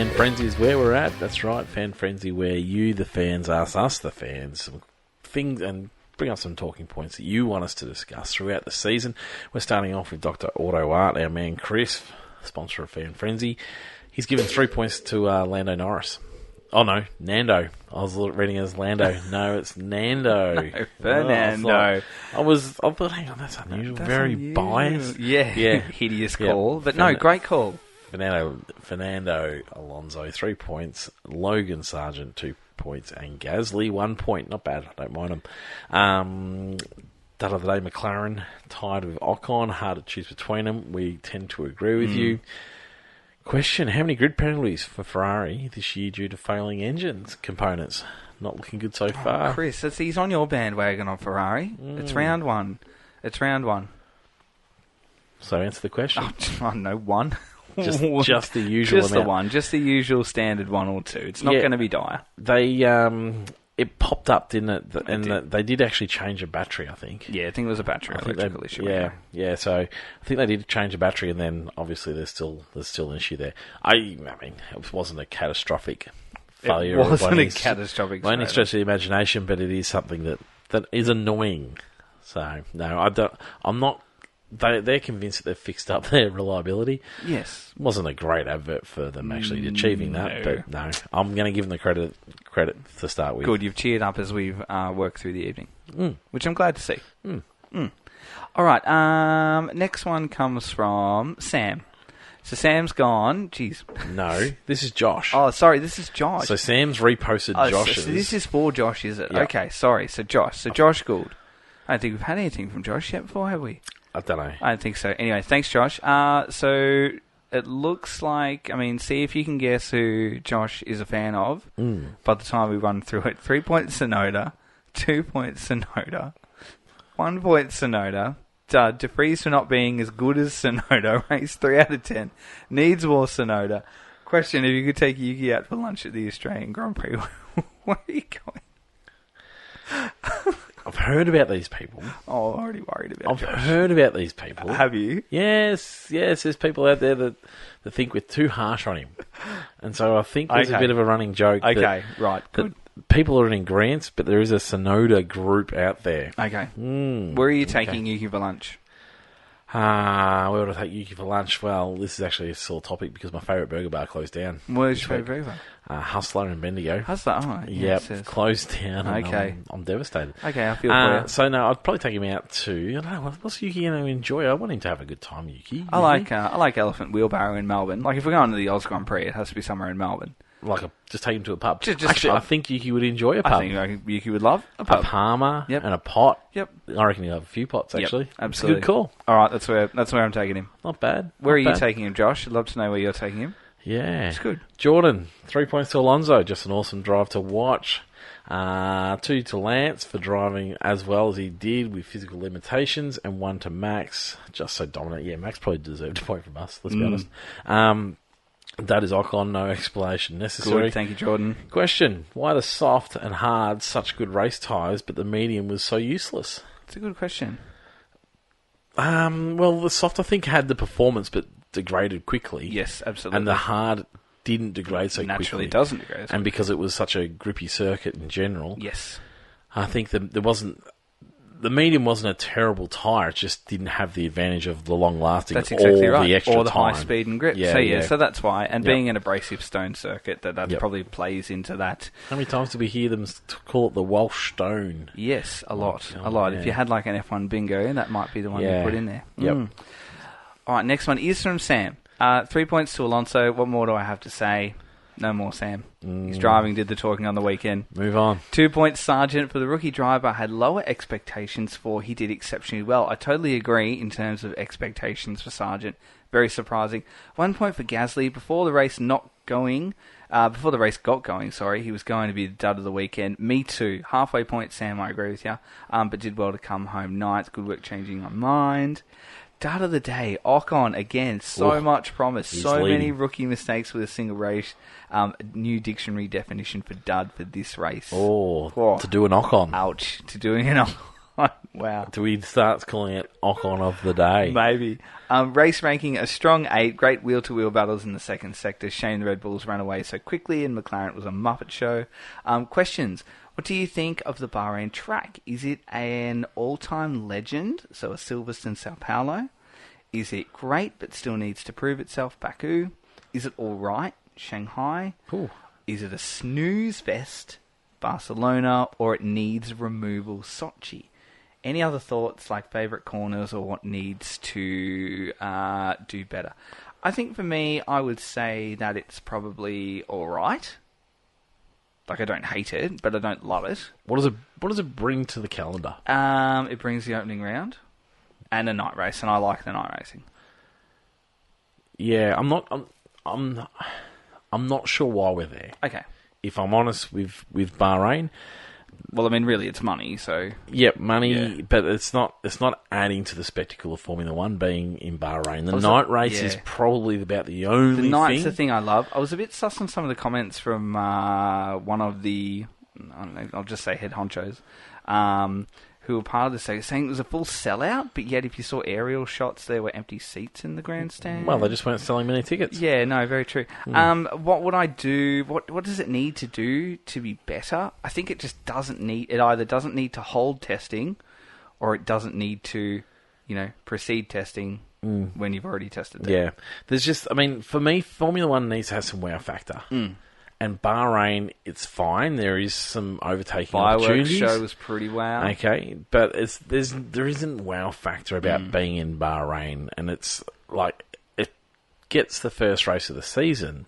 Fan Frenzy is where we're at. That's right, Fan Frenzy, where you, the fans, ask us, the fans, some things and bring up some talking points that you want us to discuss throughout the season. We're starting off with Dr. Auto Art, our man Chris, sponsor of Fan Frenzy. He's given 3 points to Lando Norris. Oh, no, Nando. I was reading it as Lando. No, it's Nando. No, Fernando. I thought, hang on, that's unusual. Very biased. Yeah. Hideous call. But no, great call. Fernando Alonso, 3 points. Logan Sargent, 2 points. And Gasly, 1 point. Not bad. I don't mind him. That other day, McLaren tied with Ocon. Hard to choose between them. We tend to agree with you. Question, how many grid penalties for Ferrari this year due to failing engines components? Not looking good so far. Chris, he's on your bandwagon on Ferrari. It's round one. So answer the question. Oh, no, one. Just the usual Just amount. the one. Just the usual standard 1 or 2. It's not going to be dire. It popped up, didn't it? And they did actually change a battery, I think. Yeah, I think it was a battery electrical issue. Yeah. So I think they did change a battery, and then obviously there's still an issue there. I mean, it wasn't a catastrophic failure. It wasn't a catastrophic failure. By any stretch of the imagination, but it is something that is annoying. So no, I'm not. They're convinced that they've fixed up their reliability. Yes. Wasn't a great advert for them actually achieving that, but no, I'm going to give them the credit to start with. Good, you've cheered up as we've worked through the evening, which I'm glad to see. All right, next one comes from Sam. So Sam's gone. Jeez. No, this is Josh. Oh, sorry, this is Josh. So Sam's reposted Josh's. So this is for Josh, is it? Yep. Okay, sorry. So Josh Gould. I don't think we've had anything from Josh yet before, have we? I don't know. I don't think so. Anyway, thanks, Josh. So it looks like, see if you can guess who Josh is a fan of by the time we run through it. 3 points Sonoda, 2 points Sonoda, 1 point Sonoda, Dud, De Vries for not being as good as Sonoda, race 3 out of 10, needs more Sonoda. Question, if you could take Yuki out for lunch at the Australian Grand Prix, where are you going? I've heard about these people. Oh, I'm already worried about Josh. I've heard about these people. Have you? Yes. There's people out there that think we're too harsh on him. And so I think there's a bit of a running joke. Okay, right, good. People are in agreement, but there is a Sonoda group out there. Okay. Where are you taking Yuki for lunch? Where would I take Yuki for lunch? Well, this is actually a sore topic because my favourite burger bar closed down. Where's your favourite burger bar? Hustler in Bendigo. Hustler, oh. Yep, closed down. Okay. I'm devastated. Okay, I feel for you. So, no, I'd probably take him out to... I don't know, what's Yuki going to enjoy? I want him to have a good time, Yuki. I like Elephant Wheelbarrow in Melbourne. Like, if we're going to the Oz Grand Prix, it has to be somewhere in Melbourne. Just take him to a pub. Actually, I think Yuki would enjoy a pub. I think Yuki would love a pub. A Palmer and a pot. Yep. I reckon he'll have a few pots, actually. Yep, absolutely. It's a good call. All right, that's where I'm taking him. Not bad. Where are you taking him, Josh? I'd love to know where you're taking him. Yeah. It's good. Jordan, 3 points to Alonso. Just an awesome drive to watch. 2 to Lance for driving as well as he did with physical limitations. And 1 to Max. Just so dominant. Yeah, Max probably deserved a point from us, let's be honest. That is Ocon, no explanation necessary. Good, thank you, Jordan. Question, why the soft and hard such good race tyres, but the medium was so useless? It's a good question. Well, the soft, I think, had the performance, but degraded quickly. Yes, absolutely. And the hard didn't degrade so quickly. Naturally doesn't degrade. And because it was such a grippy circuit in general. Yes. I think the medium wasn't a terrible tyre, it just didn't have the advantage of the long lasting. That's exactly right. The extra or the time. High speed and grip. So that's why. And being an abrasive stone circuit, that probably plays into that. How many times did we hear them call it the Welsh stone? Yes, a lot. A lot. Yeah. If you had like an F1 bingo, that might be the one you put in there. Yep. All right, next one is from Sam. 3 points to Alonso. What more do I have to say? No more, Sam. He's driving, did the talking on the weekend. Move on. 2 points, Sargent. For the rookie driver, I had lower expectations for. He did exceptionally well. I totally agree in terms of expectations for Sargent. Very surprising. 1 point for Gasly. Before the race got going, he was going to be the dud of the weekend. Me too. Halfway point, Sam, I agree with you. But did well to come home ninth. Good work changing my mind. Dud of the day, Ocon again. So much promise. So many rookie mistakes with a single race. New dictionary definition for dud for this race. To do an Ocon. Ouch. To doing an Ocon. Wow. Do we start calling it Ocon of the day? Maybe. Race ranking, a strong 8. Great wheel-to-wheel battles in the second sector. Shame the Red Bulls ran away so quickly, and McLaren was a Muppet show. Questions. What do you think of the Bahrain track? Is it an all-time legend, so a Silverstone Sao Paulo? Is it great but still needs to prove itself, Baku? Is it alright, Shanghai? Ooh. Is it a snooze fest, Barcelona? Or it needs removal, Sochi? Any other thoughts, like favourite corners or what needs to do better? I think for me, I would say that it's probably alright. Like, I don't hate it, but I don't love it. What does it bring to the calendar? It brings the opening round and a night race, and I like the night racing. Yeah, I'm not sure why we're there. Okay. If I'm honest with Bahrain. Well, I mean, really, it's money, so... Yep, money, Yeah. but it's not adding to the spectacle of Formula One being in Bahrain. The night race is probably about the only thing. The night's the thing I love. I was a bit sus on some of the comments from one of the, I don't know, I'll just say head honchos, who were part of the saying it was a full sellout, but yet if you saw aerial shots, there were empty seats in the grandstand. Well, they just weren't selling many tickets. Yeah, no, very true. What would I do? What does it need to do to be better? I think it just doesn't need. It either doesn't need to hold testing, or it doesn't need to, proceed testing when you've already tested it. Yeah, there's just. I mean, for me, Formula One needs to have some wow factor. And Bahrain, it's fine. There is some overtaking Fireworks opportunities. show was pretty wow. Okay, but there isn't wow factor about being in Bahrain, and it's like it gets the first race of the season,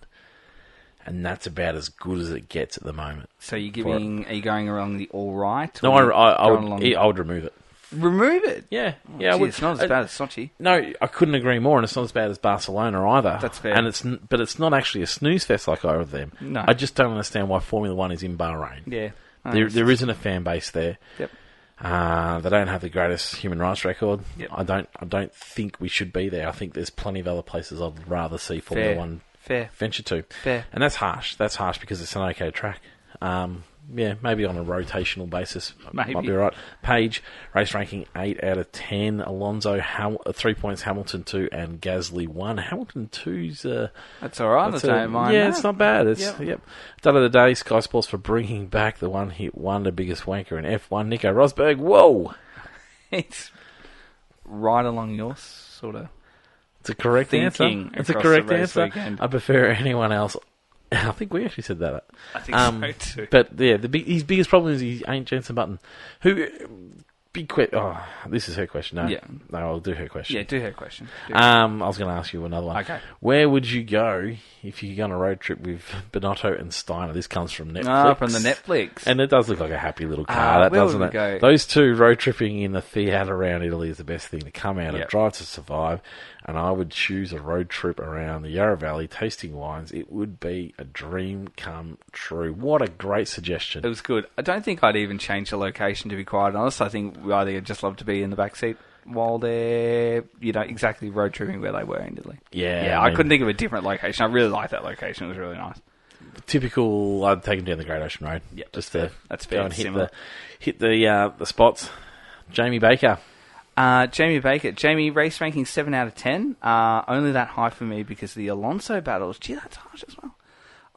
and that's about as good as it gets at the moment. So are you going along the all right? No, I would remove it. Remove it? Yeah, Gee, I would. it's not as bad as Sochi. No, I couldn't agree more, and it's not as bad as Barcelona either. That's fair. And but it's not actually a snooze fest like I with them. No. I just don't understand why Formula One is in Bahrain. Yeah. There isn't a fan base there. Yep. They don't have the greatest human rights record. Yep. I don't think we should be there. I think there's plenty of other places I'd rather see Formula One venture to. Fair. And that's harsh. That's harsh because it's an okay track. Yeah, maybe on a rotational basis. Maybe. Might be right. Page, race ranking 8 out of 10. Alonso, 3 points. Hamilton 2 and Gasly 1. Hamilton 2's... that's all right. I don't mind Yeah, that. it's not bad. Yep. Done of the day, Sky Sports for bringing back the one-hit wonder, biggest wanker in F1, Nico Rosberg. Whoa! It's right along your sort of... It's a correct thinking answer. It's a across correct the race answer. weekend. I prefer anyone else. I think we actually said that. I think so too. But yeah, his biggest problem is he ain't Jensen Button. Who? Big question. Oh, this is her question. No, no, I'll do her question. Yeah, do her question. I was going to ask you another one. Okay. Where would you go if you go on a road trip with Bonotto and Steiner? This comes from Netflix. From the Netflix. And it does look like a happy little car, where doesn't would it? we go? Those two road tripping in the Fiat around Italy is the best thing to come out of Yep. Drive to Survive. And I would choose a road trip around the Yarra Valley tasting wines. It would be a dream come true. What a great suggestion. It was good. I don't think I'd even change the location, to be quite honest. I think I'd just love to be in the back seat while they're, exactly road tripping where they were in Italy. Yeah, I couldn't think of a different location. I really liked that location. It was really nice. Typical, I'd take him down the Great Ocean Road. Yep, just to that's go fair. and Similar. hit the spots. Jamie Baker. Jamie Baker. Jamie, race ranking 7 out of 10. Only that high for me because of the Alonso battles. Gee, that's harsh as well.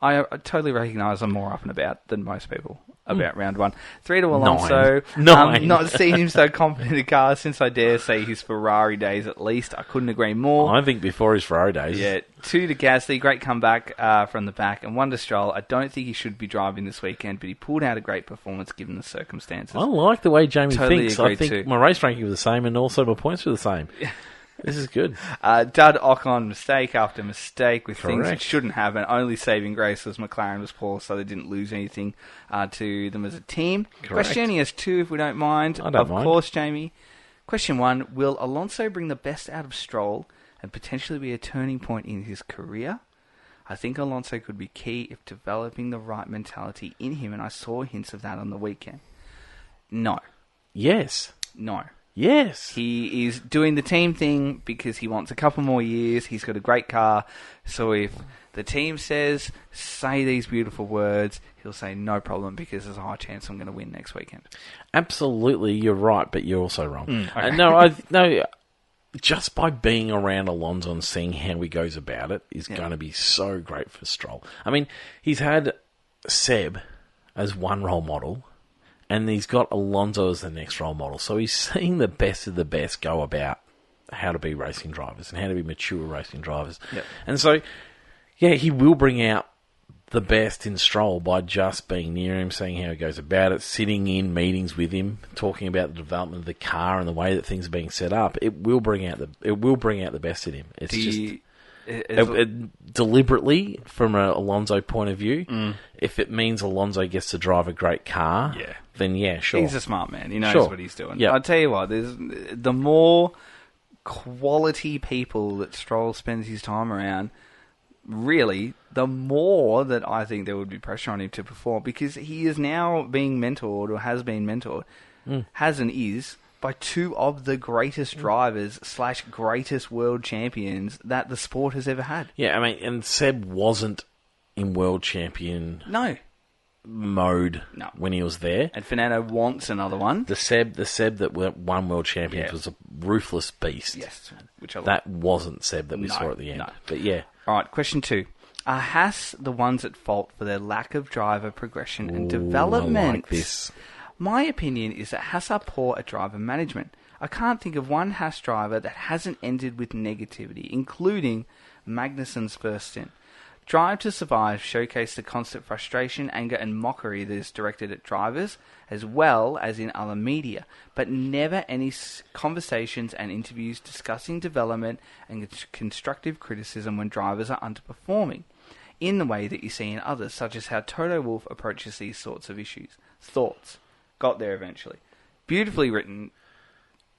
I totally recognise I'm more up and about than most people about round one. 3 to Alonso. Nine. Not seen him so confident in a car since I dare say his Ferrari days at least. I couldn't agree more. I think before his Ferrari days. Yeah, 2 to Gasly. Great comeback from the back. And 1 to Stroll. I don't think he should be driving this weekend, but he pulled out a great performance given the circumstances. I like the way Jamie Totally thinks. I agree think too. my race ranking was the same and also my points were the same. This is good. Dud Ocon, mistake after mistake with things that shouldn't happen. Only saving grace was McLaren was poor, so they didn't lose anything to them as a team. Correct. Question has 2, if we don't mind. I don't mind. Of course, Jamie. Question 1, will Alonso bring the best out of Stroll and potentially be a turning point in his career? I think Alonso could be key if developing the right mentality in him, and I saw hints of that on the weekend. No. Yes. No. Yes. He is doing the team thing because he wants a couple more years. He's got a great car. So if the team says, say these beautiful words, he'll say no problem because there's a high chance I'm going to win next weekend. Absolutely, you're right, but you're also wrong. Okay. No, just by being around Alonso and seeing how he goes about it is going to be so great for Stroll. I mean, he's had Seb as one role model, and he's got Alonso as the next role model. So he's seeing the best of the best go about how to be racing drivers and how to be mature racing drivers. Yep. And so, yeah, he will bring out the best in Stroll by just being near him, seeing how he goes about it, sitting in meetings with him, talking about the development of the car and the way that things are being set up. It will bring out the best in him. It's deliberately from an Alonso point of view. If it means Alonso gets to drive a great car, then yeah, sure. He's a smart man. He knows what he's doing. Yep. I'll tell you what, there's the more quality people that Stroll spends his time around, really, the more that I think there would be pressure on him to perform, because he is now being mentored, or has been mentored, has and is, by two of the greatest drivers / greatest world champions that the sport has ever had. Yeah, I mean, and Seb wasn't in world champion mode when he was there. And Fernando wants another one. The Seb that won world champions was a ruthless beast. Yes, which I that wasn't Seb that we saw at the end. No. But yeah. All right, question 2. Are Haas the ones at fault for their lack of driver progression and development? I like this. My opinion is that Haas are poor at driver management. I can't think of one Haas driver that hasn't ended with negativity, including Magnussen's first stint. Drive to Survive showcased the constant frustration, anger and mockery that is directed at drivers, as well as in other media, but never any conversations and interviews discussing development and constructive criticism when drivers are underperforming, in the way that you see in others, such as how Toto Wolff approaches these sorts of issues. Thoughts? Got there eventually. Beautifully written,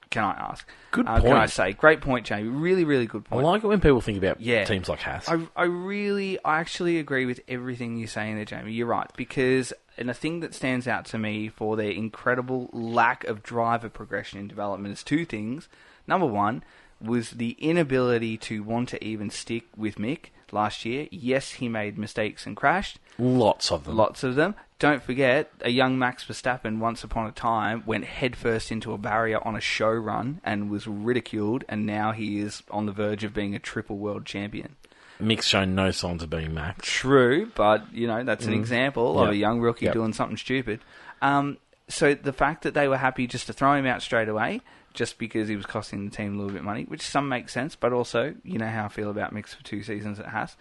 can I ask? Good point. Can I say? Great point, Jamie. Really, really good point. I like it when people think about teams like Haas. I actually agree with everything you're saying there, Jamie. You're right. Because, and the thing that stands out to me for their incredible lack of driver progression and development is two things. Number one was the inability to want to even stick with Mick last year. Yes, he made mistakes and crashed. Lots of them. Don't forget, a young Max Verstappen once upon a time went headfirst into a barrier on a show run and was ridiculed, and now he is on the verge of being a triple world champion. Mick's shown no signs of being Max. True, but, that's an example of a young rookie doing something stupid. So the fact that they were happy just to throw him out straight away, just because he was costing the team a little bit of money, which some makes sense, but also, you know how I feel about Mick for 2 seasons at Haas.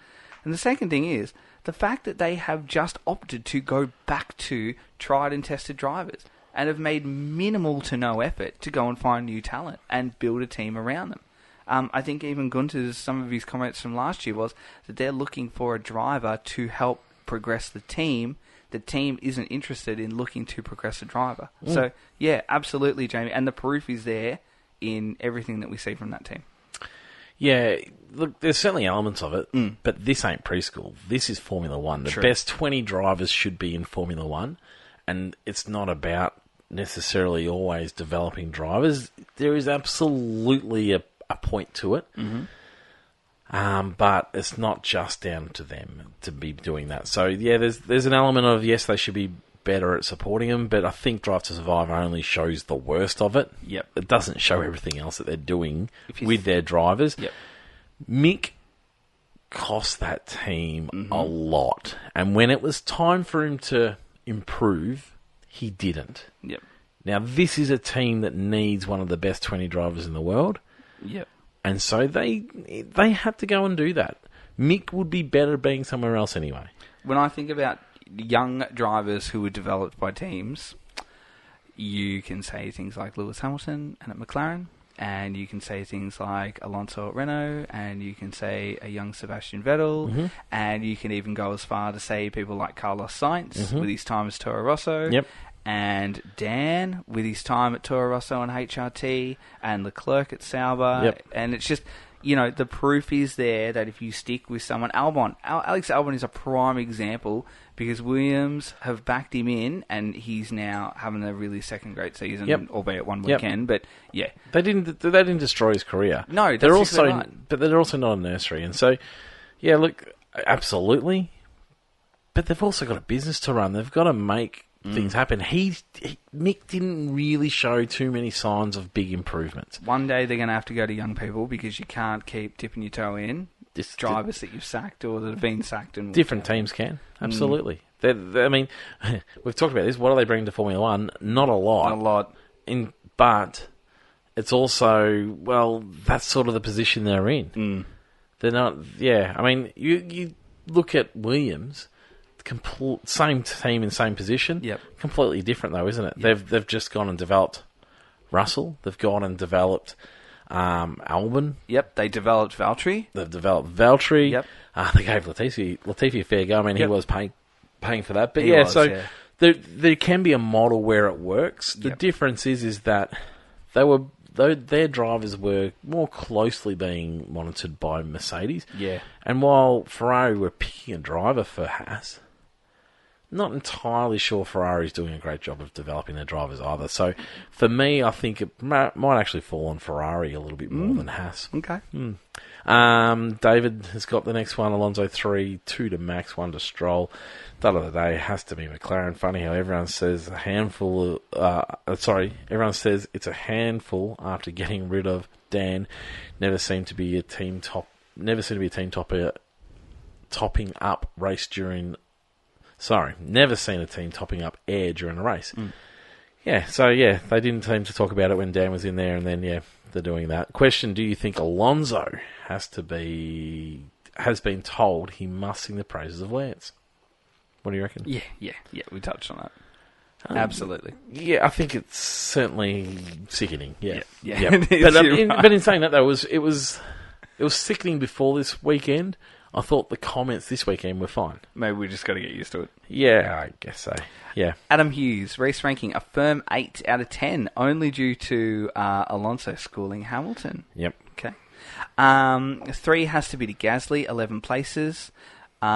And the second thing is, the fact that they have just opted to go back to tried and tested drivers and have made minimal to no effort to go and find new talent and build a team around them. I think even Gunter's, some of his comments from last year was that they're looking for a driver to help progress the team. The team isn't interested in looking to progress a driver. So, yeah, absolutely, Jamie. And the proof is there in everything that we see from that team. Yeah, look, there's certainly elements of it, but this ain't preschool. This is Formula One. The best 20 drivers should be in Formula One, and it's not about necessarily always developing drivers. There is absolutely a point to it, but it's not just down to them to be doing that. So, yeah, there's an element of, yes, they should be better at supporting them, but I think Drive to Survive only shows the worst of it. Yep. It doesn't show everything else that they're doing with their drivers. Yep. Mick cost that team a lot, and when it was time for him to improve, he didn't. Yep. Now, this is a team that needs one of the best 20 drivers in the world. Yep. And so they had to go and do that. Mick would be better being somewhere else anyway. When I think about young drivers who were developed by teams, you can say things like Lewis Hamilton and at McLaren, and you can say things like Alonso at Renault, and you can say a young Sebastian Vettel, and you can even go as far to say people like Carlos Sainz with his time as Toro Rosso, and Dan with his time at Toro Rosso and HRT, and Leclerc at Sauber, and it's just, the proof is there that if you stick with someone, Alex Albon is a prime example, because Williams have backed him in, and he's now having a really second great season, albeit one weekend. But yeah, they didn't destroy his career. No, they're also right. but they're also not a nursery, and so yeah. Look, Absolutely. But they've also got a business to run. They've got to make things happen. Mick didn't really show too many signs of big improvements. One day they're going to have to go to young people because you can't keep dipping your toe in. Drivers that you've sacked or that have been sacked. And different teams can. Absolutely. I mean, we've talked about this. What are they bringing to Formula One? Not a lot. Not a lot. But it's also, well, that's sort of the position they're in. They're not, I mean, you look at Williams, same team in same position. Yep. Completely different though, isn't it? Yep. They've just gone and developed Russell. They've gone and developed Albon. Yep, they developed Valtteri. They've developed Valtteri. Yep. They gave Latifi a fair go. I mean, he was paying for that. But there can be a model where it works. The difference is that their drivers were more closely being monitored by Mercedes. Yeah. And while Ferrari were picking a driver for Haas, not entirely sure Ferrari's doing a great job of developing their drivers either. So, for me, I think it might actually fall on Ferrari a little bit more than Haas. Okay. David has got the next one. Alonso 3, 2 to Max, 1 to Stroll. That of the day has to be McLaren. Funny how everyone says everyone says it's a handful after getting rid of Dan. Never seemed to be a team topper topping up race during. Sorry, never seen a team topping up air during a race. They didn't seem to talk about it when Dan was in there, and then, they're doing that. Question, do you think Alonso has been told he must sing the praises of Lance? What do you reckon? Yeah, we touched on that. Absolutely. Yeah, I think it's certainly sickening. Yeah. But in saying that, though, it was sickening before this weekend. I thought the comments this weekend were fine. Maybe we just got to get used to it. Yeah, I guess so. Yeah. Adam Hughes, race ranking a firm 8 out of 10, only due to Alonso schooling Hamilton. Yep. Okay. 3 has to be to Gasly, 11 places. 2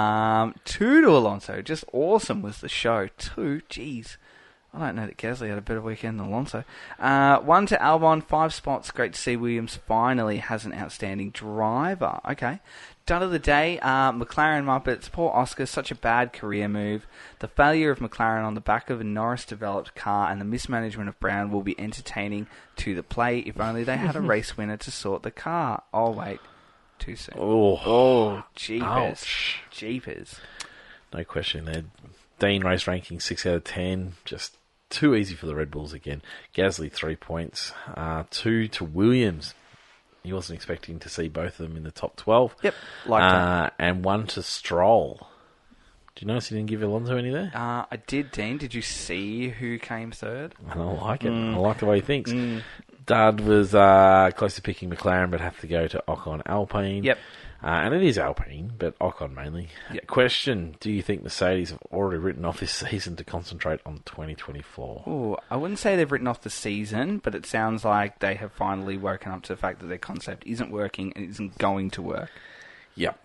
to Alonso, just awesome was the show. 2, geez. I don't know that Gasly had a better weekend than Alonso. 1 to Albon, 5 spots. Great to see Williams finally has an outstanding driver. Okay. Done of the day, McLaren Muppets. Poor Oscar, such a bad career move. The failure of McLaren on the back of a Norris-developed car and the mismanagement of Brown will be entertaining to the play if only they had a race winner to sort the car. Oh, wait. Too soon. Oh, jeepers. Ouch. Jeepers. No question there. Dean race ranking 6 out of 10. Just too easy for the Red Bulls again. Gasly 3 points. 2 to Williams. He wasn't expecting to see both of them in the top 12. Yep, like that. And 1 to Stroll. Do you notice he didn't give Alonso any there? I did, Dean. Did you see who came third? I like it. I like the way he thinks. Dad was close to picking McLaren, but have to go to Ocon Alpine. Yep. And it is Alpine, but Ocon mainly. Yep. Question, do you think Mercedes have already written off this season to concentrate on 2024? Ooh, I wouldn't say they've written off the season, but it sounds like they have finally woken up to the fact that their concept isn't working and isn't going to work. Yep.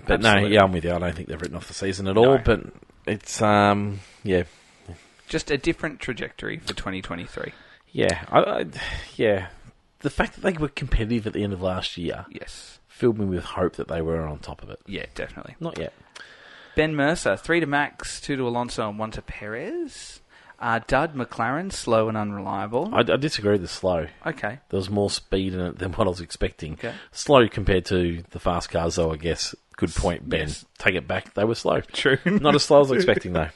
But absolutely. I'm with you. I don't think they've written off the season at all, but it's, just a different trajectory for 2023. Yeah. The fact that they were competitive at the end of last year. Yes. Filled me with hope that they were on top of it. Yeah, definitely. Not yet. Ben Mercer, 3 to Max, 2 to Alonso, and 1 to Perez. Dud McLaren, slow and unreliable. I disagree with the slow. Okay. There was more speed in it than what I was expecting. Okay. Slow compared to the fast cars, though, I guess. Good point, Ben. Yes. Take it back. They were slow. True. Not as slow as I was expecting, though.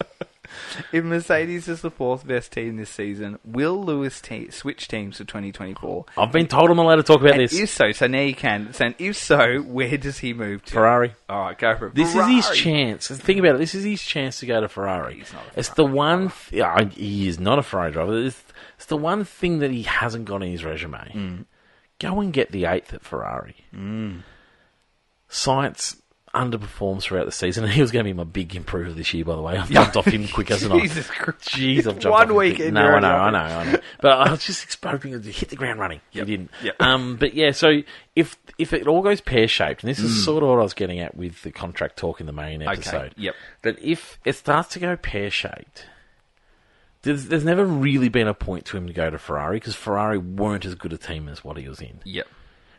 If Mercedes is the 4th best team this season, will Lewis switch teams for 2024? I've been told I'm allowed to talk about this. If so now you can. So if so, where does he move to? Ferrari. All right, go for it. This Ferrari. is his chance. Think about it. This is his chance to go to Ferrari. He's not a It's the Ferrari one... he is not a Ferrari driver. It's the one thing that he hasn't got in his resume. Go and get the 8th at Ferrari. Sainz underperforms throughout the season, and he was going to be my big improver this year, by the way. I've jumped off him quick as an Jesus Christ. Jeez, I've jumped One off week him. in. No, I know. But I was just expecting him to hit the ground running. Yep. He didn't. Yep. But yeah, so if it all goes pear-shaped, and this is sort of what I was getting at with the contract talk in the main episode. Okay. Yep. But if it starts to go pear-shaped, there's never really been a point to him to go to Ferrari, because Ferrari weren't as good a team as what he was in. Yep.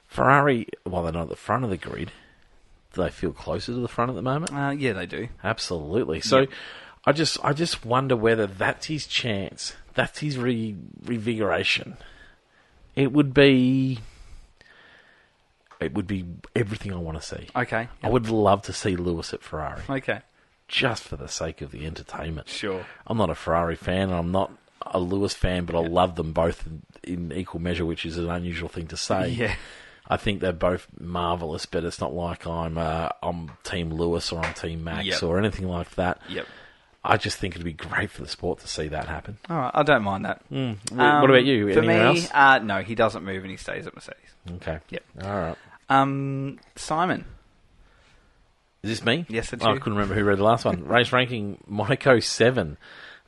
Ferrari, while they're not at the front of the grid, do they feel closer to the front at the moment? Yeah, they do. Absolutely. So I just wonder whether that's his chance. That's his revigoration. It would be everything I want to see. Okay. Yep. I would love to see Lewis at Ferrari. Okay. Just for the sake of the entertainment. Sure. I'm not a Ferrari fan, and I'm not a Lewis fan, but I love them both in equal measure, which is an unusual thing to say. Yeah. I think they're both marvellous, but it's not like I'm Team Lewis or I'm Team Max or anything like that. Yep. I just think it'd be great for the sport to see that happen. All right, I don't mind that. What about you? For Anything me, else? no, he doesn't move and he stays at Mercedes. Okay. Yep. All right. Simon. Is this me? Yes, it's I you. couldn't remember who read the last one. Race ranking, Monaco 7.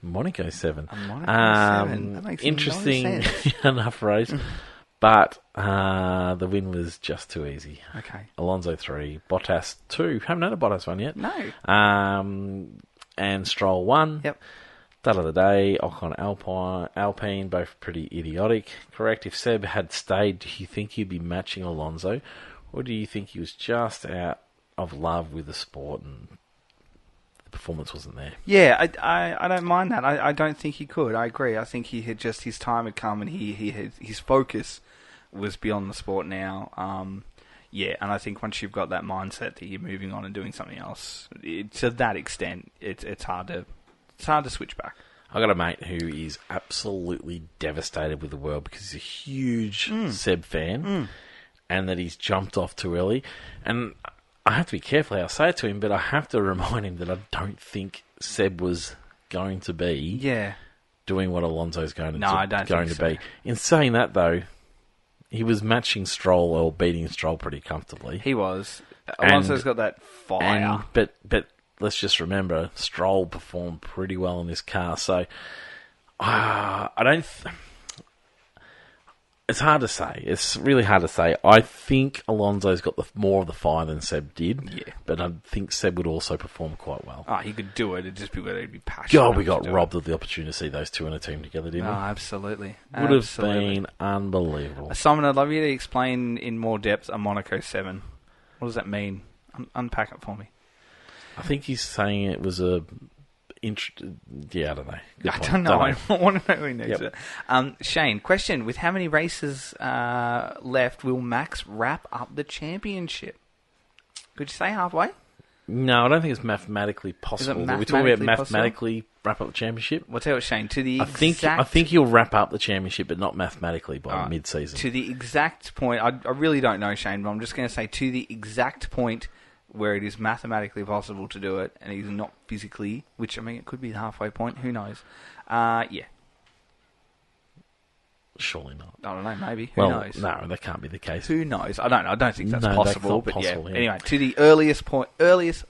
Monaco 7. A Monaco 7. That makes interesting no sense. enough race. But the win was just too easy. Okay. Alonso 3, Bottas 2. Haven't had a Bottas one yet. No. And Stroll 1. Yep. Dud of the day, Ocon Alpine, both pretty idiotic. Correct. If Seb had stayed, do you think he'd be matching Alonso? Or do you think he was just out of love with the sport and the performance wasn't there? Yeah, I don't mind that. I don't think he could. I agree. I think he had just, his time had come and he had, his focus was beyond the sport now. Yeah, and I think once you've got that mindset that you're moving on and doing something else, to that extent, it's hard to switch back. I got a mate who is absolutely devastated with the world because he's a huge Seb fan, and that he's jumped off too early. And I have to be careful how I say it to him, but I have to remind him that I don't think Seb was going to be doing what Alonso's going to be. In saying that, though, he was matching Stroll or beating Stroll pretty comfortably. He was. Alonso's got that fire. But let's just remember, Stroll performed pretty well in this car. So I don't. It's hard to say. It's really hard to say. I think Alonso's got more of the fire than Seb did. Yeah. But I think Seb would also perform quite well. Oh, he could do it. It'd just be whether he'd be passionate. God, we got robbed of the opportunity to see those two in a team together, didn't we? Oh, absolutely. Would have been unbelievable. Simon, I'd love you to explain in more depth a Monaco 7. What does that mean? Unpack it for me. I think he's saying it was a... I don't know. I don't know. I want to know who knows it. Shane, question. With how many races left, will Max wrap up the championship? Could you say halfway? No, I don't think it's mathematically possible. We're talking about mathematically wrap up the championship. Well, tell you what, Shane. I think he'll wrap up the championship, but not mathematically by mid-season. To the exact point, I really don't know, Shane, but I'm just going to say to the exact point where it is mathematically possible to do it, and he's not physically, which, I mean, it could be the halfway point, who knows. Yeah. Surely not. I don't know, maybe. Who knows? No, that can't be the case. Who knows? I don't know. I don't think that's possible, but possible, yeah. Anyway, to the earliest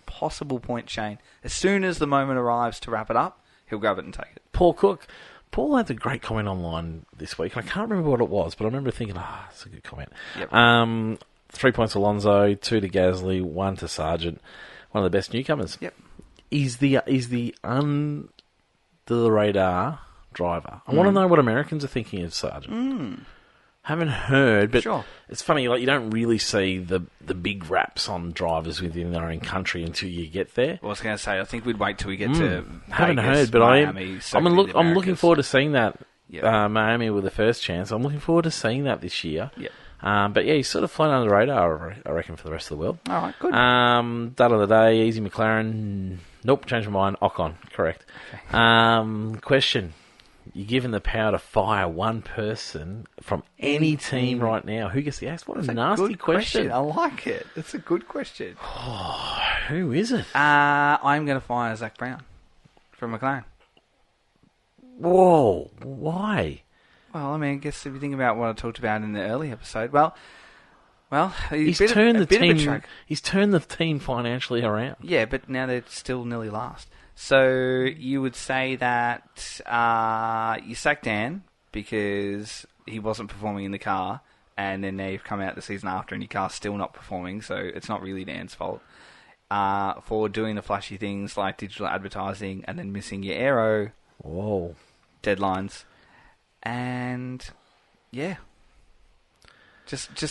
possible point, Shane. As soon as the moment arrives to wrap it up, he'll grab it and take it. Paul Cook. Paul had a great comment online this week. I can't remember what it was, but I remember thinking, that's a good comment. Yep. 3 points to Alonso, 2 to Gasly, 1 to Sargent. One of the best newcomers. Yep. Is the under the radar driver. I want to know what Americans are thinking of Sargent. Haven't heard, but it's funny. Like, you don't really see the big raps on drivers within their own country until you get there. Well, I was going to say, I think we'd wait till we get to haven't Vegas, heard, but Miami, I'm looking forward to seeing that. Yep. Miami with the first chance. I'm looking forward to seeing that this year. Yep. But yeah, he's sort of flown under the radar, I reckon, for the rest of the world. All right, good. Dud of the day, easy McLaren. Nope, changed my mind. Ocon, correct. Okay. Question. You're given the power to fire one person from any team right now. Who gets the axe? What a nasty question. I like it. It's a good question. Oh, who is it? I'm going to fire Zach Brown from McLaren. Whoa, why? Well, I mean, I guess if you think about what I talked about in the early episode, well, he's turned the team financially around. Yeah, but now they're still nearly last. So you would say that you sacked Dan because he wasn't performing in the car, and then they've come out the season after and your car's still not performing, so it's not really Dan's fault. For doing the flashy things like digital advertising and then missing your aero deadlines. And, yeah.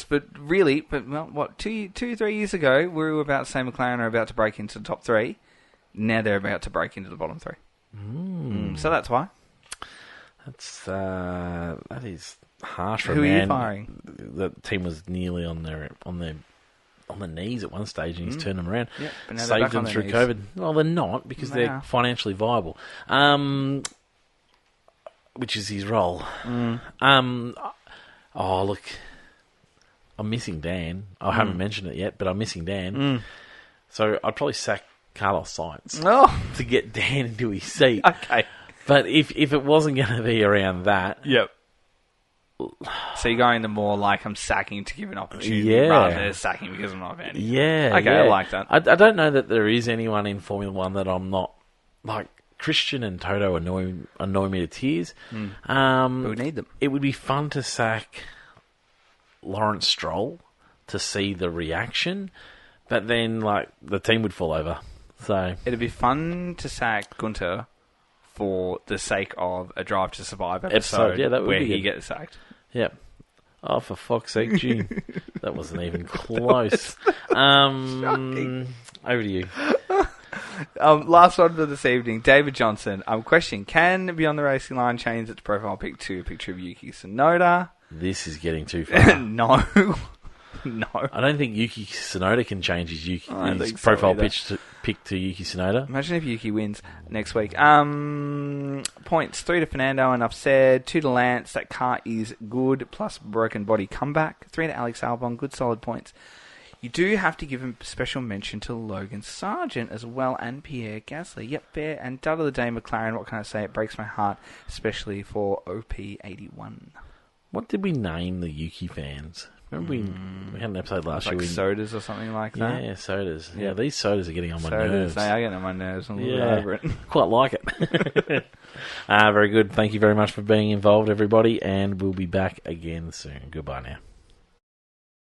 But really, what, 3 years ago, we were about to say McLaren are about to break into the top 3. Now they're about to break into the bottom 3. So that's why. That is harsh for Who a are man. you firing? The team was nearly on the knees at one stage, and he's turned them around. Yep, but now they're Saved back them on their through knees. COVID. Well, they're not, because They they're are. financially viable, which is his role. Oh, look, I'm missing Dan. I haven't mentioned it yet, but I'm missing Dan. So I'd probably sack Carlos Sainz Oh, to get Dan into his seat. okay. But if it wasn't going to be around that, Yep. So you're going the more like I'm sacking to give an opportunity Yeah. rather than sacking because I'm not a fan. yeah. Okay, yeah. I like that. I don't know that there is anyone in Formula One that I'm not like. Christian and Toto annoy me to tears. But we need them. It would be fun to sack Lawrence Stroll to see the reaction, but then like the team would fall over. So It'd be fun to sack Gunter for the sake of a Drive to Survive episode yeah, that would where be he good. gets sacked. yeah. Oh, for fuck's sake, June. That wasn't even close. Over to you. Last one for this evening. David Johnson. Question: can Beyond the Racing Line change its profile pic to a picture of Yuki Tsunoda? This is getting too far. No. No. I don't think Yuki Tsunoda can change his I don't his think so profile either. pic to Yuki Tsunoda. Imagine if Yuki wins next week. Points 3 to Fernando, enough said. 2 to Lance, that car is good, plus broken body comeback. 3 to Alex Albon, good solid points. You do have to give a special mention to Logan Sargent as well, and Pierre Gasly. Yep, fair. And Dud of the Day McLaren, what can I say? It breaks my heart, especially for OP81. What did we name the Yuki fans? Remember we had an episode last Like year. sodas or something like that. Yeah, sodas. Yeah. Yeah, these sodas are getting on my Sodas, nerves. they are getting on my nerves. I'm a little Yeah, over it. quite like it. Very good. Thank you very much for being involved, everybody, and we'll be back again soon. Goodbye now.